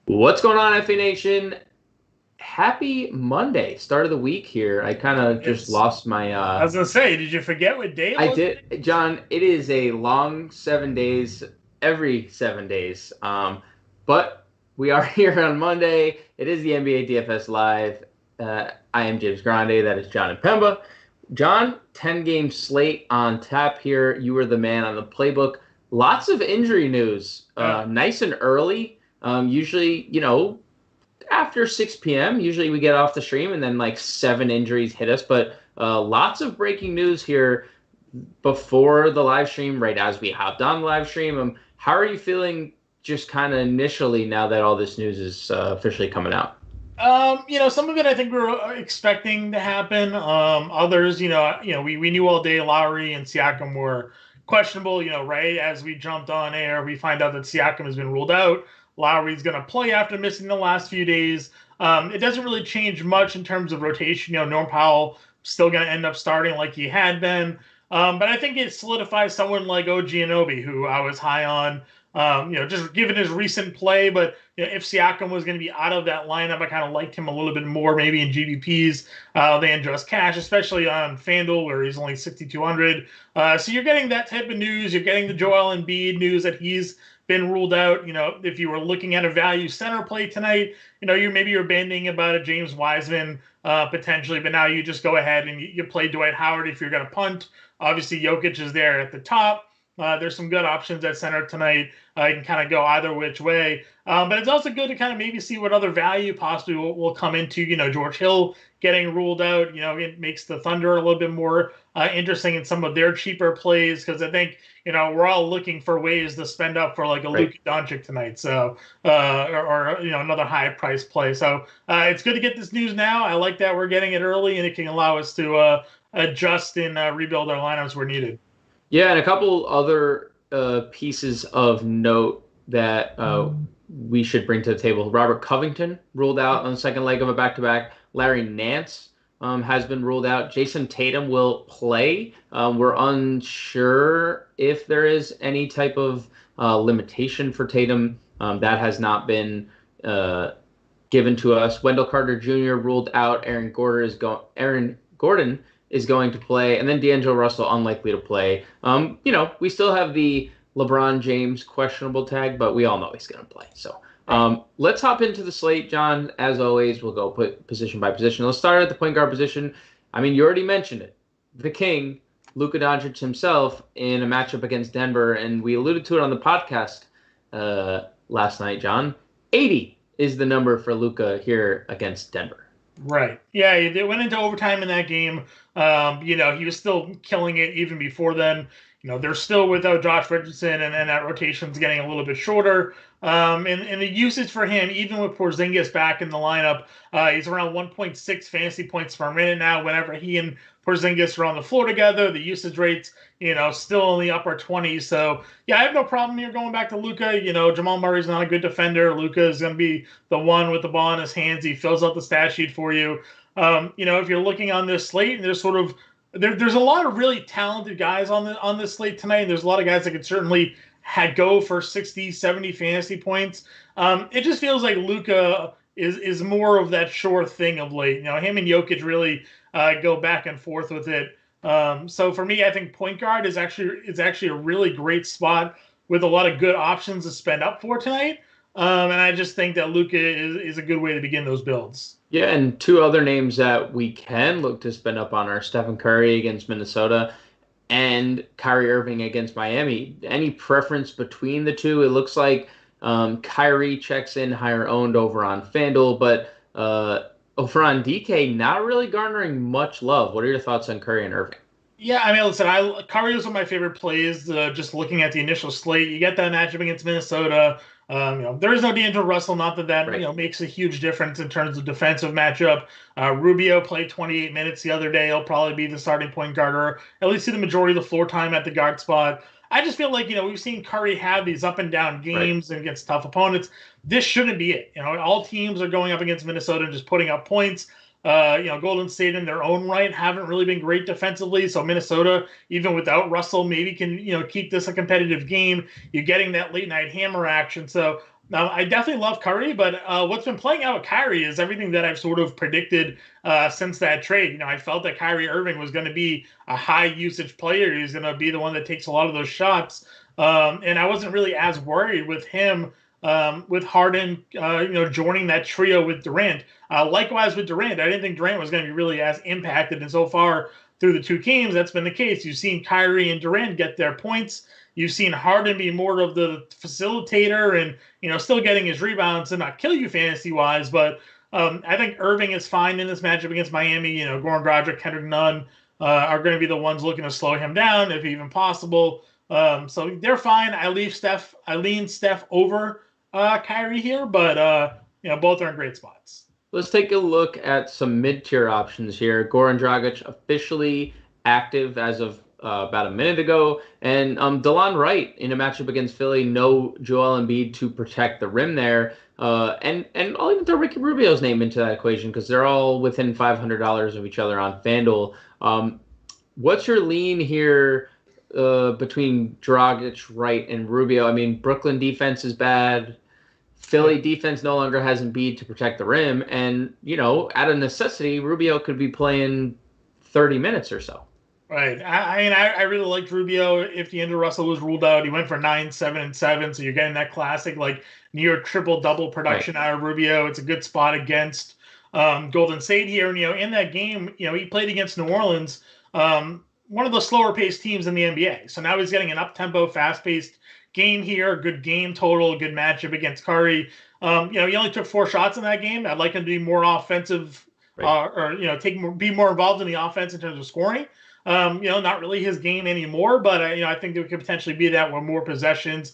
What's going on, FA Nation? Happy Monday, start of the week here. I kind of just It's. lost my I was gonna say, did you forget what day it I was did, today? John. It is a long 7 days, every 7 days. But we are here on Monday. It is the NBA DFS Live. I am James Grande. That is Jon Impemba. John, 10-game slate on tap here. You were the man on the playbook. Lots of injury news. Yeah. Nice and early. Usually, after 6 p.m. Usually we get off the stream and then like seven injuries hit us. But lots of breaking news here before the live stream, right as we hopped on the live stream. How are you feeling just kind of initially now that all this news is officially coming out? Some of it I think we were expecting to happen. Others, we knew all day Lowry and Siakam were questionable. Right as we jumped on air, we find out that Siakam has been ruled out. Lowry's going to play after missing the last few days. It doesn't really change much in terms of rotation. Norm Powell still going to end up starting like he had been. But I think it solidifies someone like OG Anunoby, who I was high on. Just given his recent play, but if Siakam was going to be out of that lineup, I kind of liked him a little bit more, maybe in GPPs than just cash, especially on FanDuel where he's only 6,200. So you're getting that type of news. You're getting the Joel Embiid news that he's been ruled out. If you were looking at a value center play tonight, you're banding about a James Wiseman potentially, but now you just go ahead and you play Dwight Howard if you're going to punt. Obviously, Jokic is there at the top. There's some good options at center tonight. You can kind of go either which way. But it's also good to kind of maybe see what other value possibly will come into, George Hill getting ruled out. It makes the Thunder a little bit more interesting in some of their cheaper plays because I think, we're all looking for ways to spend up for like a Right. Luca Doncic tonight. So, another high price play. So it's good to get this news now. I like that we're getting it early and it can allow us to adjust and rebuild our lineups where needed. Yeah, and a couple other pieces of note that we should bring to the table. Robert Covington ruled out on the second leg of a back-to-back. Larry Nance has been ruled out. Jason Tatum will play. We're unsure if there is any type of limitation for Tatum. That has not been given to us. Wendell Carter Jr. ruled out. Aaron Gordon is going to play, and then D'Angelo Russell unlikely to play. We still have the LeBron James questionable tag, but we all know he's going to play. So let's hop into the slate, John. As always, we'll go put position by position. Let's start at the point guard position. I mean, you already mentioned it. The king, Luka Doncic himself, in a matchup against Denver, and we alluded to it on the podcast last night, John. 80 is the number for Luka here against Denver. Right. Yeah, it went into overtime in that game. He was still killing it even before then. They're still without Josh Richardson, and that rotation's getting a little bit shorter. And the usage for him, even with Porzingis back in the lineup, he's around 1.6 fantasy points per minute now. Whenever he and Porzingis are on the floor together, the usage rates, still in the upper 20s. So, yeah, I have no problem here going back to Luka. Jamal Murray's not a good defender. Luka is going to be the one with the ball in his hands. He fills out the stat sheet for you. If you're looking on this slate, there's sort of there's a lot of really talented guys on this slate tonight. There's a lot of guys that could certainly go for 60, 70 fantasy points. It just feels like Luka is more of that sure thing of late. Him and Jokic really go back and forth with it. So for me, I think point guard is actually a really great spot with a lot of good options to spend up for tonight. And I just think that Luka is a good way to begin those builds. Yeah, and two other names that we can look to spend up on are Stephen Curry against Minnesota and Kyrie Irving against Miami. Any preference between the two? It looks like Kyrie checks in higher owned over on FanDuel, but over on DK, not really garnering much love. What are your thoughts on Curry and Irving? Yeah, I mean, listen, Curry was one of my favorite plays. Just looking at the initial slate, you get that matchup against Minnesota. There is no D'Angelo Russell, not that Right. makes a huge difference in terms of defensive matchup. Rubio played 28 minutes the other day. He'll probably be the starting point guard, or at least see the majority of the floor time at the guard spot. I just feel like we've seen Curry have these up and down Right. games and against tough opponents. This shouldn't be it. All teams are going up against Minnesota and just putting up points. Golden State in their own right haven't really been great defensively. So Minnesota, even without Russell, maybe can keep this a competitive game. You're getting that late night hammer action. So I definitely love Curry, but what's been playing out with Kyrie is everything that I've sort of predicted since that trade. I felt that Kyrie Irving was going to be a high usage player. He's going to be the one that takes a lot of those shots. And I wasn't really as worried with him, with Harden, joining that trio with Durant. Likewise with Durant, I didn't think Durant was going to be really as impacted. And so far through the two games, that's been the case. You've seen Kyrie and Durant get their points. You've seen Harden be more of the facilitator and, still getting his rebounds and not kill you fantasy-wise. But I think Irving is fine in this matchup against Miami. Goran Dragic, Kendrick Nunn are going to be the ones looking to slow him down if even possible. So they're fine. I lean Steph over Kyrie here, but both are in great spots. Let's take a look at some mid-tier options here. Goran Dragic officially active as of about a minute ago, and DeLon Wright in a matchup against Philly. No Joel Embiid to protect the rim there, and I'll even throw Ricky Rubio's name into that equation because they're all within $500 of each other on FanDuel. What's your lean here between Dragic, Wright, and Rubio? I mean, Brooklyn defense is bad. Philly defense no longer has Embiid to protect the rim. And, out of necessity, Rubio could be playing 30 minutes or so. Right. I really liked Rubio. If D'Angelo Russell was ruled out, he went for 9, 7, and 7. So you're getting that classic, near triple-double production out of Rubio. It's a good spot against Golden State here. And, in that game, he played against New Orleans, one of the slower-paced teams in the NBA. So now he's getting an up-tempo, fast-paced game here, good game total, good matchup against Curry. He only took 4 shots in that game. I'd like him to be more offensive, or be more involved in the offense in terms of scoring. Not really his game anymore, but I think it could potentially be that with more possessions.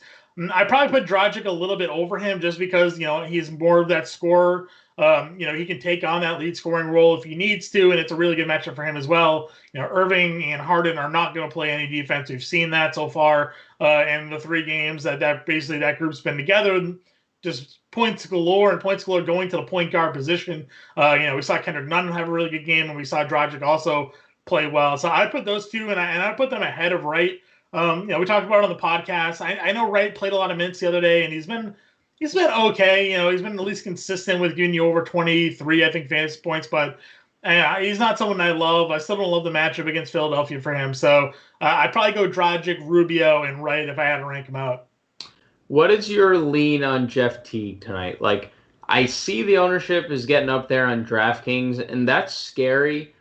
I probably put Dragic a little bit over him just because he's more of that scorer. He can take on that lead scoring role if he needs to, and it's a really good matchup for him as well. Irving and Harden are not going to play any defense. We've seen that so far in the 3 games that basically that group's been together. Just points galore going to the point guard position. We saw Kendrick Nunn have a really good game, and we saw Dragic also play well. So I put those two, and I put them ahead of Wright. We talked about it on the podcast. I know Wright played a lot of minutes the other day, and he's been okay. He's been at least consistent with giving you over 23, I think, fantasy points, but he's not someone I love. I still don't love the matchup against Philadelphia for him. So I'd probably go Dragic, Rubio, and Wright if I had to rank them out. What is your lean on Jeff Teague tonight? I see the ownership is getting up there on DraftKings, and that's scary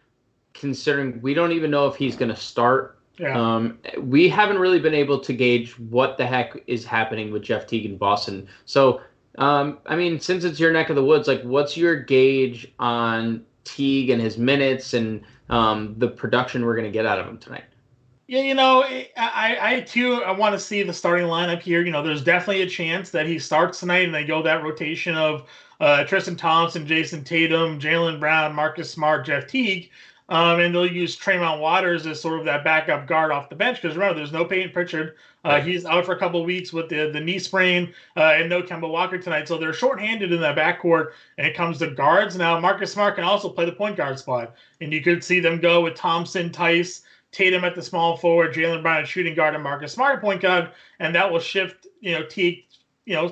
considering we don't even know if he's going to start. Yeah. We haven't really been able to gauge what the heck is happening with Jeff Teague in Boston. So, since it's your neck of the woods, what's your gauge on Teague and his minutes and the production we're going to get out of him tonight? Yeah, I want to see the starting lineup here. There's definitely a chance that he starts tonight and they go that rotation of Tristan Thompson, Jason Tatum, Jaylen Brown, Marcus Smart, Jeff Teague. And they'll use Tremont Waters as sort of that backup guard off the bench because remember, there's no Peyton Pritchard. He's out for a couple of weeks with the knee sprain and no Kemba Walker tonight. So they're shorthanded in that backcourt. And it comes to guards. Now, Marcus Smart can also play the point guard spot. And you could see them go with Thompson, Tice, Tatum at the small forward, Jaylen Brown at shooting guard, and Marcus Smart at point guard. And that will shift, Teague,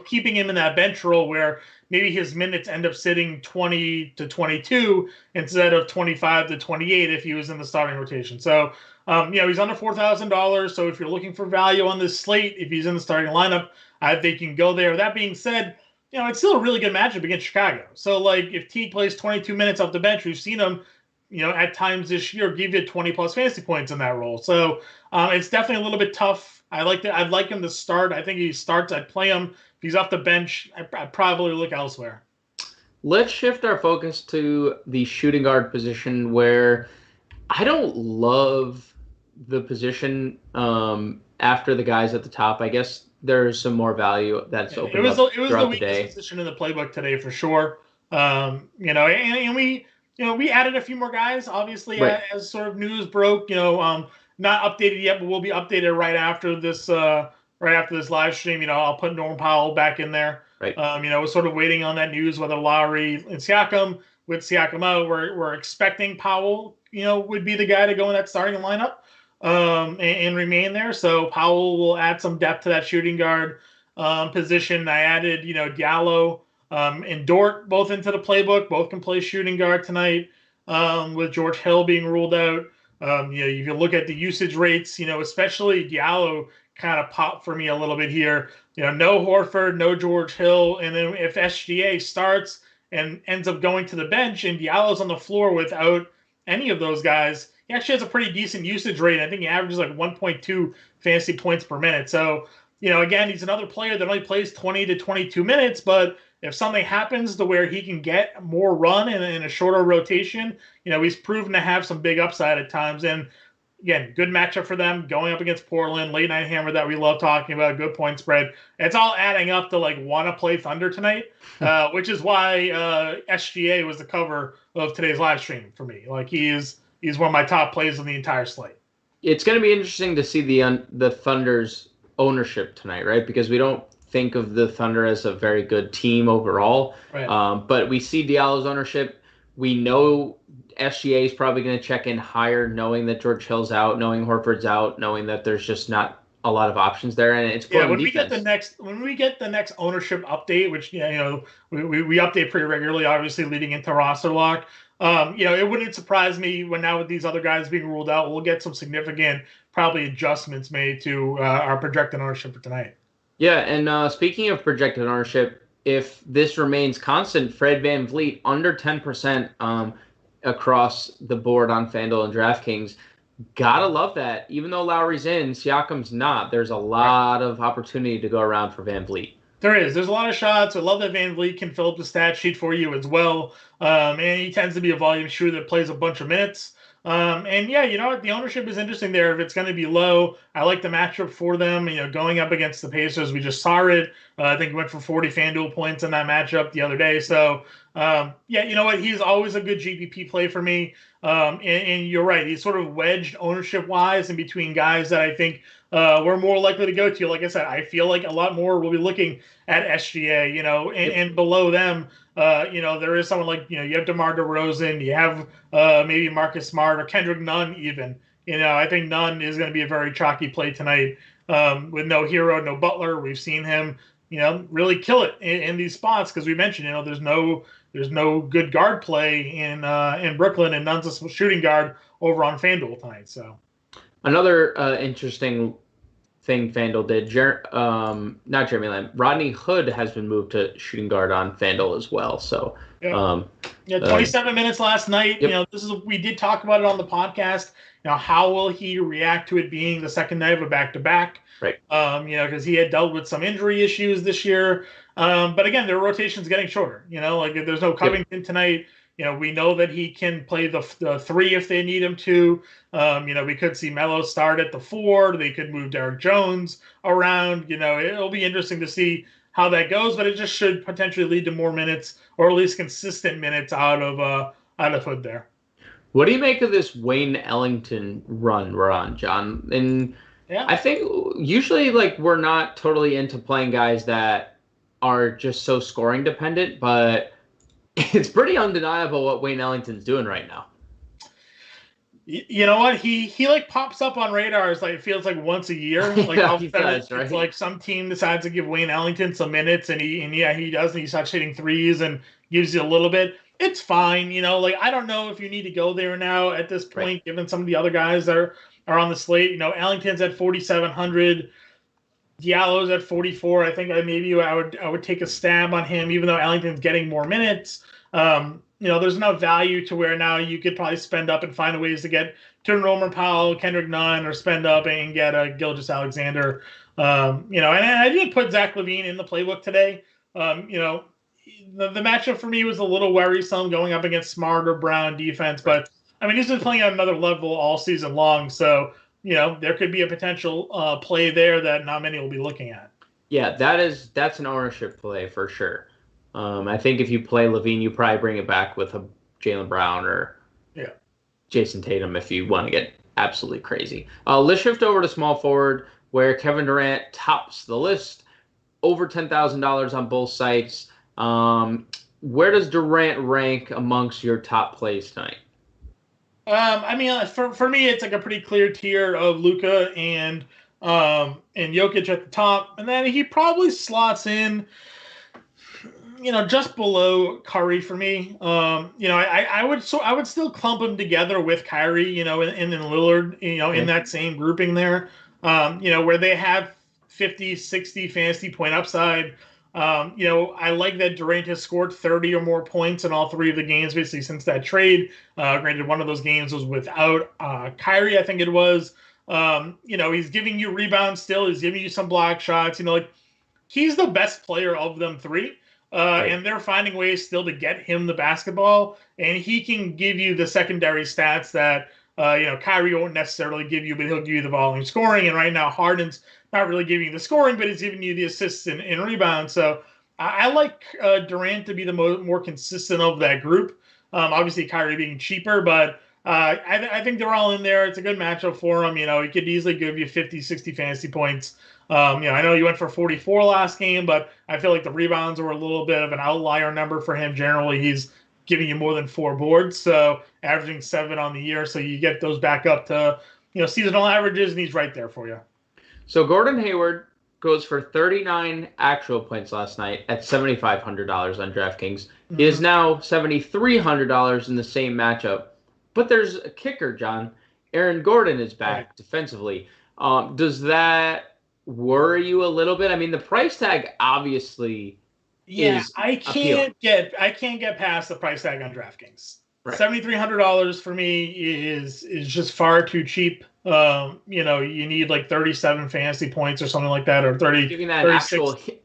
keeping him in that bench role where maybe his minutes end up sitting 20 to 22 instead of 25 to 28 if he was in the starting rotation. So, he's under $4,000. So if you're looking for value on this slate, if he's in the starting lineup, I think you can go there. That being said, it's still a really good matchup against Chicago. So, if Teague plays 22 minutes off the bench, we've seen him, at times this year give you 20-plus fantasy points in that role. So it's definitely a little bit tough. I'd like him to start. I think he starts. I'd play him. If he's off the bench, I'd probably look elsewhere. Let's shift our focus to the shooting guard position where I don't love the position after the guys at the top. I guess there's some more value that's open. It was the weakest position in the playbook today for sure. And we added a few more guys, obviously, right, as sort of news broke. Not updated yet, but we'll be updated right after this live stream. I'll put Norm Powell back in there. Right. We're sort of waiting on that news whether Lowry and Siakam with Siakam out, we're expecting Powell, would be the guy to go in that starting lineup and remain there. So Powell will add some depth to that shooting guard position. I added, Diallo and Dort both into the playbook. Both can play shooting guard tonight with George Hill being ruled out. You can look at the usage rates, especially Diallo kind of popped for me a little bit here. No Horford, no George Hill. And then if SGA starts and ends up going to the bench and Diallo's on the floor without any of those guys, he actually has a pretty decent usage rate. I think he averages like 1.2 fantasy points per minute. So, again, he's another player that only plays 20 to 22 minutes, but if something happens to where he can get more run in a shorter rotation, he's proven to have some big upside at times. And again, good matchup for them going up against Portland, late night hammer that we love talking about, good point spread. It's all adding up to want to play Thunder tonight, which is why SGA was the cover of today's live stream for me. He's one of my top plays on the entire slate. It's going to be interesting to see the Thunder's ownership tonight, right? Because we don't think of the Thunder as a very good team overall. Right. But we see Diallo's ownership. We know SGA is probably going to check in higher, knowing that George Hill's out, knowing Horford's out, knowing that there's just not a lot of options there, and it's when we get the next ownership update, which we update pretty regularly, obviously leading into roster lock. It wouldn't surprise me when now with these other guys being ruled out, we'll get some significant probably adjustments made to our projected ownership for tonight. Yeah, and speaking of projected ownership, if this remains constant, Fred VanVleet under 10% across the board on FanDuel and DraftKings. Gotta love that. Even though Lowry's in, Siakam's not. There's a lot of opportunity to go around for VanVleet. There is. There's a lot of shots. I love that VanVleet can fill up the stat sheet for you as well. And he tends to be a volume shooter that plays a bunch of minutes. And yeah, the ownership is interesting there. If it's going to be low, I like the matchup for them. Going up against the Pacers, we just saw it. I think he went for 40 FanDuel points in that matchup the other day. So he's always a good GPP play for me. And you're right. He's sort of wedged ownership wise in between guys that I think we're more likely to go to. Like I said, I feel like a lot more will be looking at SGA, and below them, there is someone like, you have DeMar DeRozan, you have maybe Marcus Smart or Kendrick Nunn even. I think Nunn is going to be a very chalky play tonight with no Hero, no Butler. We've seen him, really kill it in these spots because we mentioned, there's no good guard play in Brooklyn, and Nunn's a shooting guard over on FanDuel tonight. So another interesting thing FanDuel did, not Jeremy Lamb, Rodney Hood has been moved to shooting guard on FanDuel as well. So 27 minutes last night. Yep. We did talk about it on the podcast. How will he react to it being the second night of a back-to-back? Right. Because he had dealt with some injury issues this year. But again, their rotation's getting shorter. If there's no Covington tonight, we know that he can play the three if they need him to. We could see Melo start at the 4. They could move Derek Jones around. It'll be interesting to see how that goes, but it just should potentially lead to more minutes, or at least consistent minutes out of Hood there. What do you make of this Wayne Ellington run we're on, John? And yeah, I think usually we're not totally into playing guys that are just so scoring dependent, but it's pretty undeniable what Wayne Ellington's doing right now. You know what? He pops up on radars it feels like once a year. He does, right? It's like some team decides to give Wayne Ellington some minutes, and he does, and he starts hitting threes and gives you a little bit. It's fine, I don't know if you need to go there now at this point, right, given some of the other guys that are on the slate. Ellington's at 4,700. Diallo's at 44. I think maybe I would take a stab on him, even though Ellington's getting more minutes. There's enough value to where now you could probably spend up and find ways to get Turner Roman Powell, Kendrick Nunn, or spend up and get a Gilgeous-Alexander. And I did put Zach LaVine in the playbook today. The matchup for me was a little worrisome going up against Smart or Brown defense, but he's been playing at another level all season long, so there could be a potential play there that not many will be looking at. Yeah, that's an ownership play for sure. I think if you play LaVine, you probably bring it back with a Jaylen Brown or Jason Tatum if you want to get absolutely crazy. Let's shift over to small forward, where Kevin Durant tops the list, over $10,000 on both sites. where does Durant rank amongst your top plays tonight? I mean, for me, it's like a pretty clear tier of Luka and Jokic at the top, and then he probably slots in, just below Curry for me. I would still clump them together with Kyrie, and then Lillard, in that same grouping there, where they have 50, 60 fantasy point upside. I like that Durant has scored 30 or more points in all three of the games, basically since that trade. Granted, one of those games was without Kyrie, I think it was. He's giving you rebounds still. He's giving you some block shots. He's the best player of them three. Right. And they're finding ways still to get him the basketball, and he can give you the secondary stats that Kyrie won't necessarily give you, but he'll give you the volume scoring. And right now, Harden's not really giving you the scoring, but he's giving you the assists and rebounds. So I like Durant to be the more consistent of that group. Obviously, Kyrie being cheaper, but I think they're all in there. It's a good matchup for him. He could easily give you 50, 60 fantasy points. I know you went for 44 last game, but I feel like the rebounds were a little bit of an outlier number for him. Generally, he's giving you more than 4 boards, so averaging 7 on the year. So you get those back up to seasonal averages, and he's right there for you. So Gordon Hayward goes for 39 actual points last night at $7,500 on DraftKings. Mm-hmm. He is now $7,300 in the same matchup. But there's a kicker, John. Aaron Gordon is back defensively. Does that worry you a little bit? I mean, the price tag obviously is I can't get past the price tag on DraftKings. Right. $7,300 for me is just far too cheap. You need like 37 fantasy points or something like that, or 30. Giving that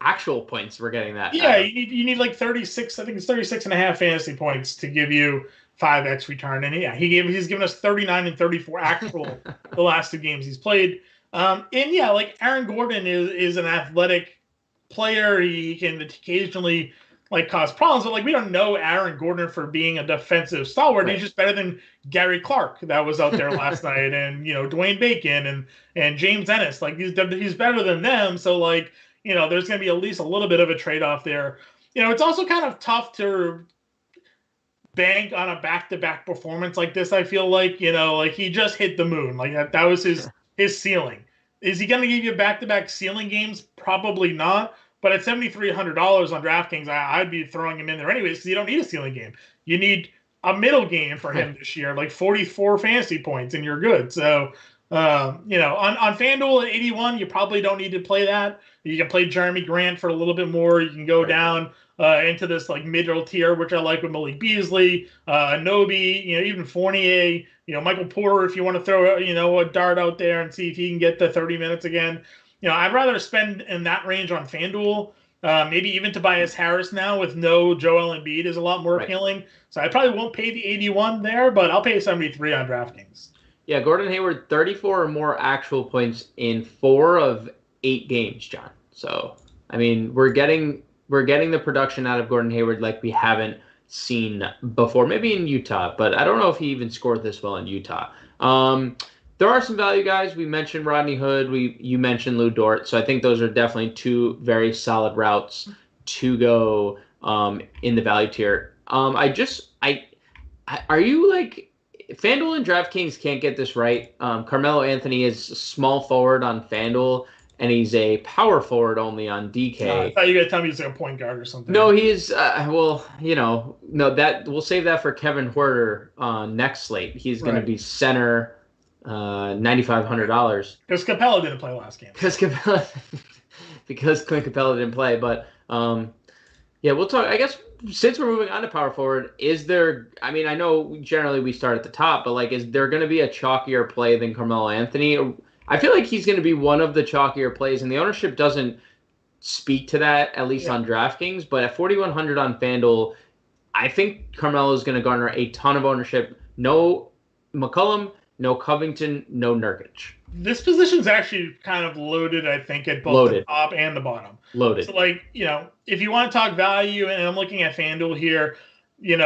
actual points, we're getting that. Yeah, you need like 36. I think it's 36 and a half fantasy points to give you 5x return. And he's given us 39 and 34 actual the last 2 games he's played. Like Aaron Gordon is an athletic player. He can occasionally cause problems, but we don't know Aaron Gordon for being a defensive stalwart. Right. He's just better than Gary Clark that was out there last night, and Dwayne Bacon and James Ennis. He's better than them. So there's going to be at least a little bit of a trade-off there. It's also kind of tough to bank on a back-to-back performance like this. I feel he just hit the moon. That was his ceiling. Is he going to give you back-to-back ceiling games? Probably not. But at $7,300 on DraftKings, I'd be throwing him in there anyways, because you don't need a ceiling game. You need a middle game for him this year, 44 fantasy points, and you're good. So, on FanDuel at 81, you probably don't need to play that. You can play Jeremy Grant for a little bit more. You can go down into this middle tier, which I like, with Malik Beasley, Anobi, even Fournier, Michael Porter, if you want to throw a dart out there and see if he can get the 30 minutes again. I'd rather spend in that range on FanDuel. Maybe even Tobias Harris now with no Joel Embiid is a lot more appealing. So I probably won't pay the 81 there, but I'll pay 73 on DraftKings. Yeah, Gordon Hayward, 34 or more actual points in 4 of 8 games, John. So, I mean, we're getting the production out of Gordon Hayward like we haven't seen before. Maybe in Utah, but I don't know if he even scored this well in Utah. There are some value guys. We mentioned Rodney Hood. You mentioned Lou Dort. So I think those are definitely 2 very solid routes to go in the value tier. Are you FanDuel and DraftKings can't get this right? Carmelo Anthony is a small forward on FanDuel, and he's a power forward only on DK. I thought you were going to tell me he's a point guard or something. No, he is. That we'll save that for Kevin Huerter on next slate. He's going to be center. $9,500 because Capella didn't play last game. Because Clint Capella didn't play. But we'll talk. I guess since we're moving on to power forward, is there? I mean, I know generally we start at the top, but is there going to be a chalkier play than Carmelo Anthony? I feel like he's going to be one of the chalkier plays, and the ownership doesn't speak to that, at least on DraftKings. But at $4,100 on FanDuel, I think Carmelo is going to garner a ton of ownership. No McCollum. No Covington, no Nurkic. This position's actually kind of loaded, I think, at both the top and the bottom. Loaded. So, if you want to talk value, and I'm looking at FanDuel here, you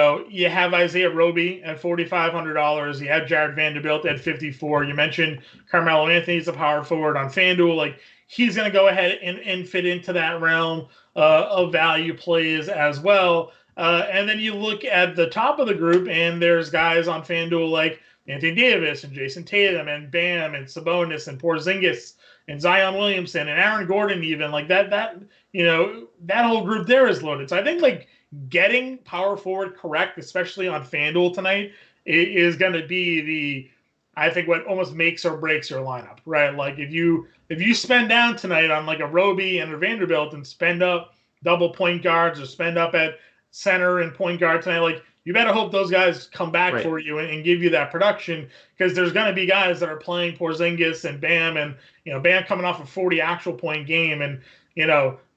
have Isaiah Roby at $4,500. You have Jared Vanderbilt at $54. You mentioned Carmelo Anthony's a power forward on FanDuel. He's going to go ahead and fit into that realm of value plays as well. And then you look at the top of the group, and there's guys on FanDuel like Anthony Davis and Jason Tatum and Bam and Sabonis and Porzingis and Zion Williamson and Aaron Gordon, even like that that whole group there is loaded. So I think like getting power forward correct, especially on FanDuel tonight, is going to be I think what almost makes or breaks your lineup, right? Like if you spend down tonight on like a Roby and a Vanderbilt and spend up double point guards or spend up at center and point guard tonight, like you better hope those guys come back for you and give you that production, because there's going to be guys that are playing Porzingis and Bam, and Bam coming off a 40 actual point game, and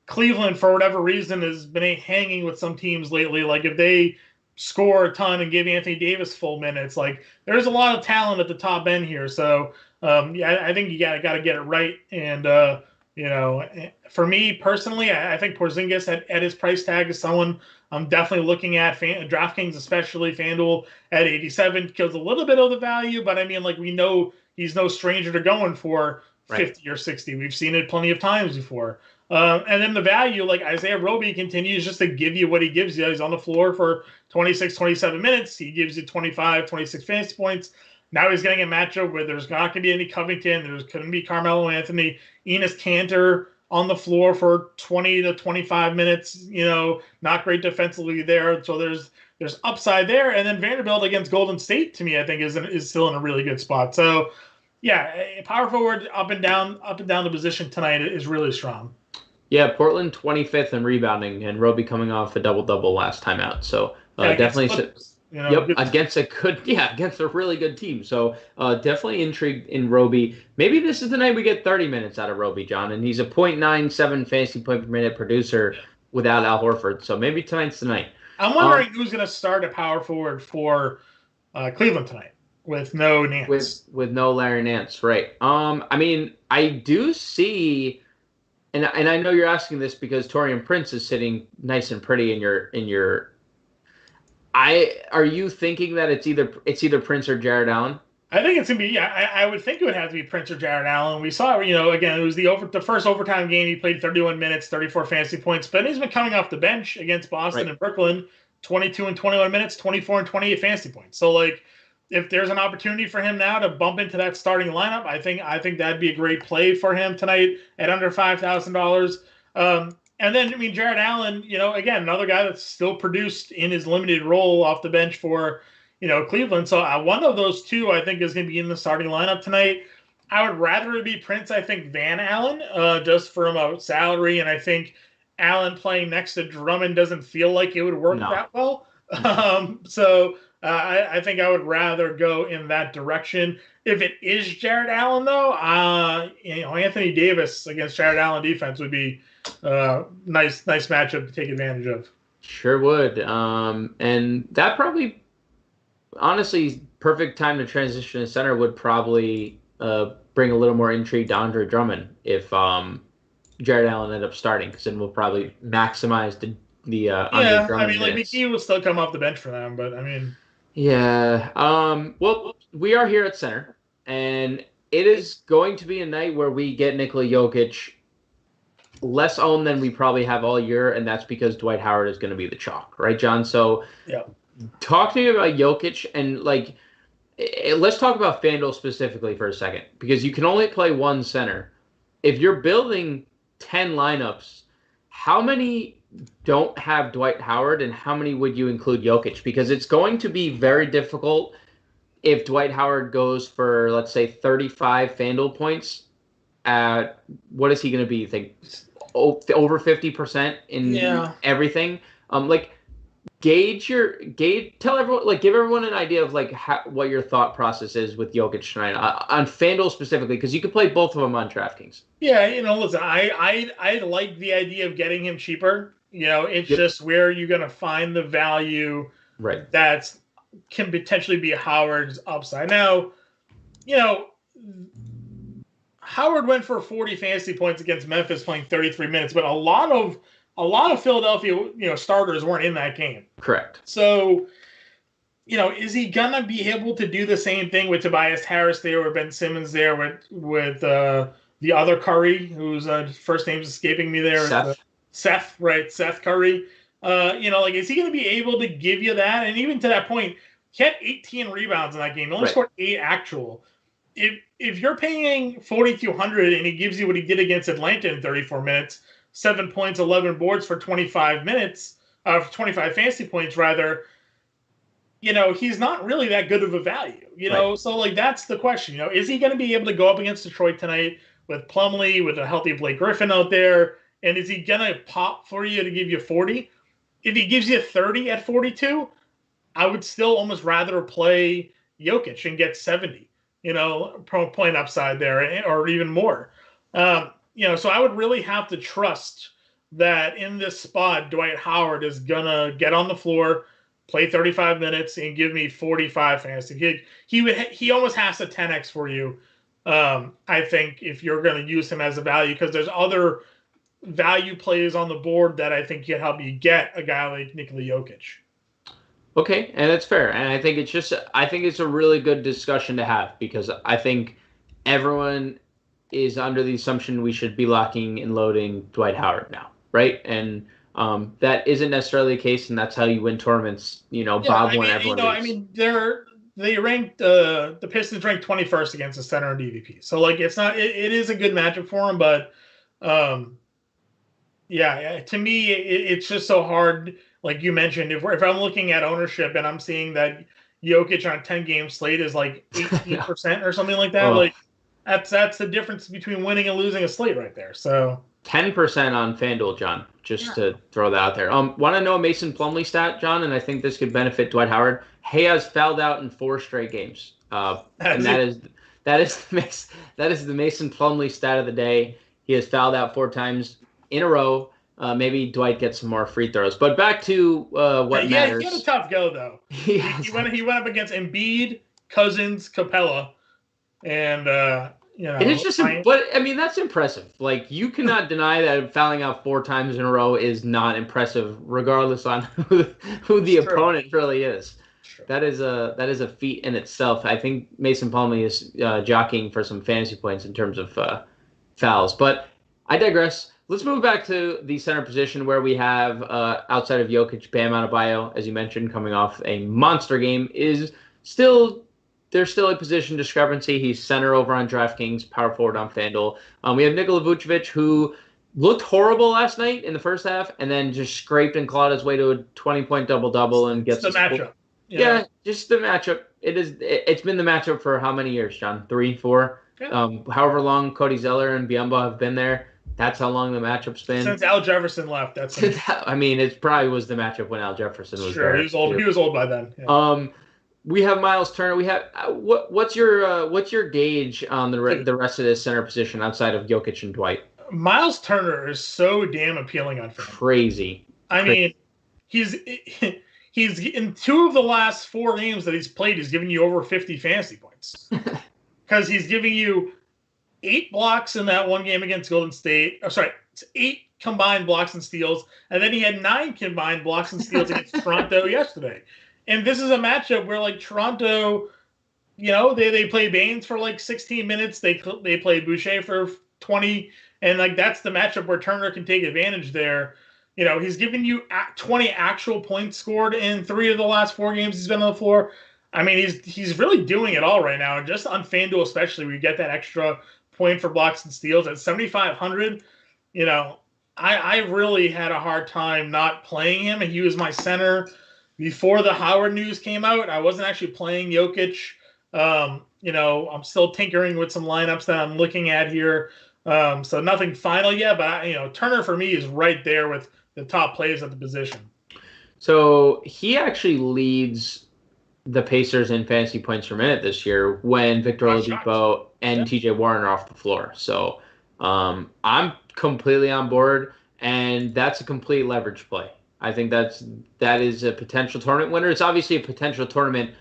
Cleveland for whatever reason has been hanging with some teams lately. Like if they score a ton and give Anthony Davis full minutes, like there's a lot of talent at the top end here. So I think you got to get it right. And for me personally, I think Porzingis at his price tag is someone I'm definitely looking at. DraftKings, especially FanDuel at 87, kills a little bit of the value, but I mean, like we know he's no stranger to going for 50 or 60. We've seen it plenty of times before. And then the value, like Isaiah Roby continues just to give you what he gives you. He's on the floor for 26, 27 minutes. He gives you 25, 26 fantasy points. Now he's getting a matchup where there's not going to be any Covington. There's couldn't be Carmelo Anthony. Ennis Cantor on the floor for 20 to 25 minutes. Not great defensively there. So there's upside there. And then Vanderbilt against Golden State, to me, I think is still in a really good spot. So yeah, power forward up and down the position tonight is really strong. Yeah, Portland 25th in rebounding, and Roby coming off a double-double last time out. So definitely, against a really good team. So definitely intrigued in Roby. Maybe this is the night we get 30 minutes out of Roby, John, and he's a .97 fantasy point per minute producer without Al Horford. So maybe tonight's the night. I'm wondering who's going to start a power forward for Cleveland tonight with no Nance. With no Larry Nance, right? I mean, I do see. And I know you're asking this because Taurean Prince is sitting nice and pretty in your. Are you thinking that it's either Prince or Jared Allen? I think it's gonna be. Yeah, I would think it would have to be Prince or Jared Allen. We saw, again, it was the first overtime game. He played 31 minutes, 34 fantasy points, but he's been coming off the bench against Boston and Brooklyn, 22 and 21 minutes, 24 and 28 fantasy points. So like, if there's an opportunity for him now to bump into that starting lineup, I think that'd be a great play for him tonight at under $5,000. And then, I mean, Jared Allen, again, another guy that's still produced in his limited role off the bench for, Cleveland. So one of those two, I think, is going to be in the starting lineup tonight. I would rather it be Prince, I think, than Allen, just from a salary. And I think Allen playing next to Drummond doesn't feel like it would work that well. I think I would rather go in that direction. If it is Jared Allen, though, Anthony Davis against Jared Allen defense would be nice matchup to take advantage of. Sure would. And that probably, honestly, perfect time to transition to center would probably bring a little more intrigue to Andre Drummond if Jared Allen ended up starting, because then we'll probably maximize the Andre Drummond. I mean, like McKee will still come off the bench for them, but I mean. Yeah. Well, we are here at center, and it is going to be a night where we get Nikola Jokic less owned than we probably have all year, and that's because Dwight Howard is going to be the chalk, right, John? So talk to me about Jokic, and like, let's talk about FanDuel specifically for a second, because you can only play one center. If you're building 10 lineups, how many don't have Dwight Howard, and how many would you include Jokic? Because it's going to be very difficult if Dwight Howard goes for, let's say, 35 FanDuel points. What is he going to be? You think over 50% in everything? Tell everyone, like, give everyone an idea of like what your thought process is with Jokic tonight on FanDuel specifically, because you could play both of them on DraftKings. Yeah, listen, I like the idea of getting him cheaper. It's just where you're going to find the value that can potentially be Howard's upside. Now, Howard went for 40 fantasy points against Memphis, playing 33 minutes, but a lot of Philadelphia, starters weren't in that game. Correct. So, is he gonna be able to do the same thing with Tobias Harris there, or Ben Simmons there, with the other Curry, whose first name's escaping me there? Seth. Seth Curry. Like, is he going to be able to give you that? And even to that point, he had 18 rebounds in that game. He only scored 8 actual. If you're paying 4,200 and he gives you what he did against Atlanta in 34 minutes, 7 points, 11 boards for 25 minutes, 25 fantasy points rather, he's not really that good of a value, So, like, that's the question, is he going to be able to go up against Detroit tonight with Plumlee, with a healthy Blake Griffin out there? And is he going to pop for you to give you 40? If he gives you 30 at 42, I would still almost rather play Jokic and get 70, point upside there, or even more. So I would really have to trust that in this spot, Dwight Howard is going to get on the floor, play 35 minutes, and give me 45 fantasy. He almost has a 10x for you, I think, if you're going to use him as a value, because there's other value plays on the board that I think can help you get a guy like Nikola Jokic. Okay, and that's fair. And I think it's a really good discussion to have, because I think everyone is under the assumption we should be locking and loading Dwight Howard now, right? And that isn't necessarily the case, and that's how you win tournaments. Bob won everyone. They ranked the Pistons ranked 21st against the center and DVP. So, like, it's not. It is a good matchup for him, but to me, it's just so hard. Like you mentioned, if I'm looking at ownership and I'm seeing that Jokic on a 10-game slate is like 18% or something like that, like that's the difference between winning and losing a slate right there. So 10% on FanDuel, John, to throw that out there. Want to know a Mason Plumlee stat, John? And I think this could benefit Dwight Howard. He has fouled out in 4 straight games. And that is the Mason Plumlee stat of the day. He has fouled out 4 times in a row. Maybe Dwight gets some more free throws. But back to what matters. He had a tough go, though. He went up against Embiid, Cousins, Capella, and And it's just, that's impressive. Like, you cannot deny that fouling out 4 times in a row is not impressive, regardless on who the opponent really is. That is a feat in itself. I think Mason Plumlee is jockeying for some fantasy points in terms of fouls. But I digress. Let's move back to the center position, where we have, outside of Jokic, Bam Adebayo, as you mentioned, coming off a monster game, there's still a position discrepancy. He's center over on DraftKings, power forward on FanDuel. We have Nikola Vuchevich, who looked horrible last night in the first half, and then just scraped and clawed his way to a 20-point double-double and gets the matchup. Yeah, just the matchup. It's been the matchup for how many years, John? 3, 4? Yeah. However long Cody Zeller and Biombo have been there. That's how long the matchup's been. Since Al Jefferson left. It probably was the matchup when Al Jefferson was there. He was old. He was old by then. Yeah. We have Miles Turner. We have what's your gauge on the rest of this center position outside of Jokic and Dwight? Miles Turner is so damn appealing on FanDuel. Crazy. I mean, he's in 2 of the last 4 games that he's played, he's giving you over 50 fantasy points, because he's giving you 8 blocks in that one game against Golden State. Oh, sorry, it's 8 combined blocks and steals, and then he had 9 combined blocks and steals against Toronto yesterday. And this is a matchup where, like, Toronto, they play Baines for like 16 minutes. They play Boucher for 20, and like that's the matchup where Turner can take advantage there. He's given you 20 actual points scored in 3 of the last 4 games he's been on the floor. I mean, he's really doing it all right now, and just on FanDuel especially, we get that extra point for blocks and steals at 7,500. I really had a hard time not playing him, and he was my center before the Howard news came out. I wasn't actually playing Jokic. I'm still tinkering with some lineups that I'm looking at here. So nothing final yet, but Turner for me is right there with the top players at the position. So he actually leads the Pacers in fantasy points per minute this year when Victor Oladipo and TJ Warren are off the floor. So I'm completely on board, and that's a complete leverage play. I think that is a potential tournament winner. It's obviously a potential tournament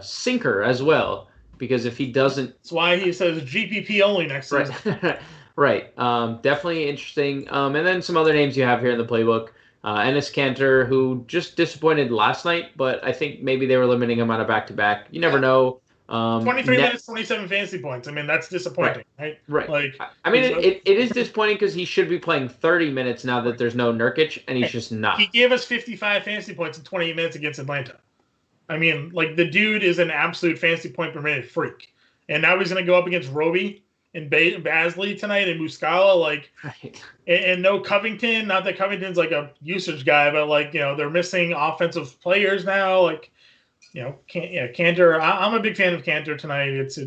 sinker as well, because if he doesn't... That's why he says GPP only next season. Right. Definitely interesting. And then some other names you have here in the playbook. Ennis Cantor, who just disappointed last night, but I think maybe they were limiting him on a back-to-back. You never know 23 minutes, 27 fantasy points. I mean, that's disappointing, right? Right. Like, I mean, it is disappointing because he should be playing 30 minutes now that there's no Nurkic, and he's just not. He gave us 55 fantasy points in 28 minutes against Atlanta. I mean, like, the dude is an absolute fantasy point per minute freak. And now he's going to go up against Roby and Basley tonight and Muscala. Like, Right. and no Covington. Not that Covington's like a usage guy, but, like, you know, they're missing offensive players now. Like, you know, Cantor. I'm a big fan of Cantor tonight. It's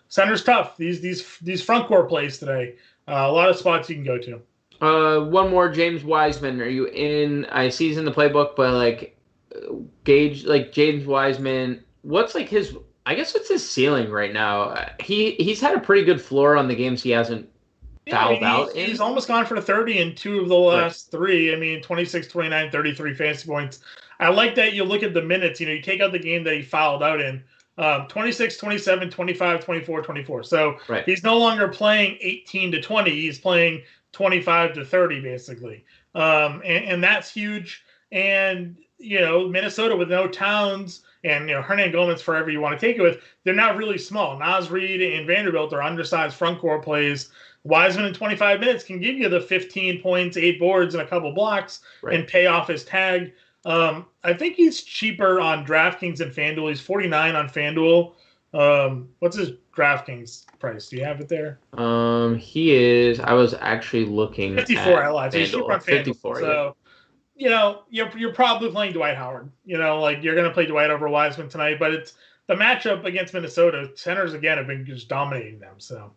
center's tough. These front court plays today. A lot of spots you can go to. One more, James Wiseman. Are you in? I see he's in the playbook, but like, gauge like James Wiseman. What's like his? I guess what's his ceiling right now? He's had a pretty good floor on the games he hasn't fouled out. He's almost gone for 30 in 2 of the last 3. I mean, 26, 29, 33 fantasy points. I like that you look at the minutes. You know, you take out the game that he fouled out in. 26, 27, 25, 24, 24. So he's no longer playing 18 to 20. He's playing 25 to 30, basically. And that's huge. And, you know, Minnesota with no Towns and, you know, Hernan Gomez, forever you want to take it with, they're not really small. Naz Reid and Vanderbilt are undersized front court plays. Wiseman in 25 minutes can give you the 15 points, 8 boards, and a couple blocks and pay off his tag. I think he's cheaper on DraftKings than FanDuel. He's 49 on FanDuel. What's his DraftKings price? Do you have it there? He is. I was actually looking 54 LI. So he's cheaper on FanDuel. 54, so, you know, you're probably playing Dwight Howard. You know, like, you're going to play Dwight over Wiseman tonight, but it's the matchup against Minnesota. Centers, again, have been just dominating them. So,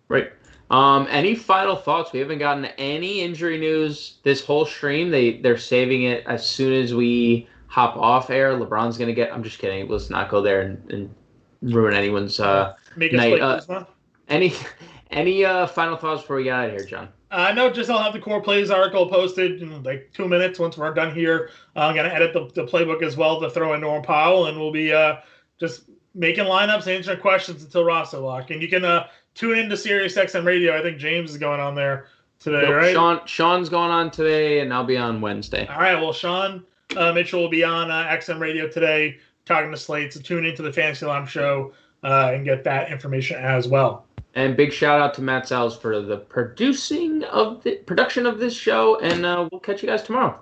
right. Any final thoughts? We haven't gotten any injury news this whole stream. They're saving it as soon as we hop off air. LeBron's gonna get. I'm just kidding. Let's not go there and ruin anyone's night. Any final thoughts before we get out of here, John? No, just I'll have the core plays article posted in like 2 minutes once we're done here. I'm gonna edit the playbook as well to throw in Norm Powell, and we'll be just making lineups, answering questions until roster lock. And you can tune into Sirius XM Radio. I think James is going on there today, right? Sean's going on today, and I'll be on Wednesday. All right. Well, Sean Mitchell will be on XM Radio today talking to Slate. So tune into the Fantasy Alarm show and get that information as well. And big shout out to Matt Salz for the production of this show. And we'll catch you guys tomorrow.